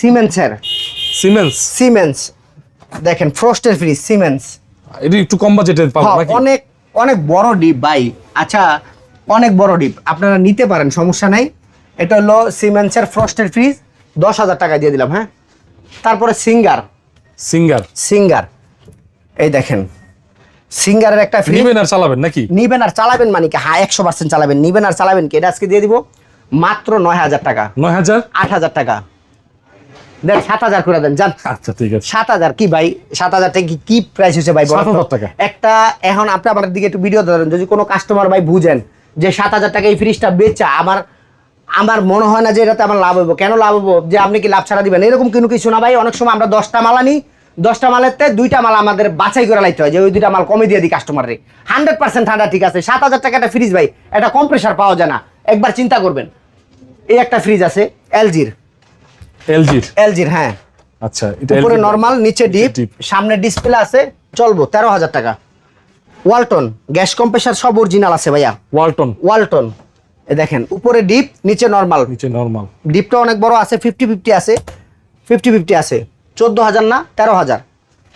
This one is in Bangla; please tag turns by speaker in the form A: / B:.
A: সিমেন্সের। সিমেন্স দেখেন ফ্রস্টের ফ্রিজ সিমেন্স।
B: এটা একটু কম বাজেটের পাবো নাকি?
A: অনেক অনেক বড় ডিপ ভাই। আচ্ছা অনেক বড় ডিপ, আপনারা নিতে পারেন, সমস্যা নাই। এটা হলো সিমেন্সের ফ্রস্টের ফ্রিজ, 10,000 টাকা দিয়ে দিলাম। হ্যাঁ, তারপরে সিঙ্গার এই দেখেন সিঙ্গারের একটা ফ্রিজ।
B: নিবেন আর চালাবেন নাকি?
A: নিবেন আর চালাবেন মানে কি? হ্যাঁ 100% চালাবেন। নিবেন আর চালাবেন কি? এটা আজকে দিয়ে দিব মাত্র 9,000 টাকা।
B: 9,000
A: 8,000 টাকা দেন, 7,000 করে দেন যান।
B: আচ্ছা ঠিক আছে।
A: 7,000 কি ভাই? 7,000 টাকা কি প্রাইস হয়েছে ভাই?
B: 7,000 টাকা
A: একটা। এখন আপনি আমার দিকে একটু ভিডিও ধরেন, যদি কোনো কাস্টমার ভাই বুঝেন যে 7,000 টাকা এই ফ্রিজটা বেচা, আমার মনে হয় না যে এটাতে আমার লাভ হবো। কেন লাভ হবো? যে আপনি কি লাভ ছাড়া দিবেন এরকম কোনো কিছু না ভাই। অনেক সময় আমরা 10টা মাল আনি, 10টা মালের 2টা মাল আমাদের বাছাই করে লাইতে হয়, যে ওই 2টা মাল কমে দিয়ে দিই কাস্টমারে। 100% ঠান্ডা ঠিক আছে। 7,000 টাকা একটা ফ্রিজ ভাই, এটা কম্প্রেসার পাওয়া যায় না, একবার চিন্তা করবেন। এই একটা ফ্রিজ আছে এলজির। হ্যাঁ
B: আচ্ছা, এটা
A: উপরে নরমাল, নিচে ডিপ, সামনে ডিসপ্লে আছে, চলবো 13,000 টাকা। ওয়ালটন গ্যাস কম্প্রেসার সব অরিজিনাল আছে ভাইয়া। ওয়ালটন এ দেখেন, উপরে ডিপ, নিচে নরমাল। ডিপটা অনেক বড় আছে, 50-50 আছে, 14,000 না 13,000।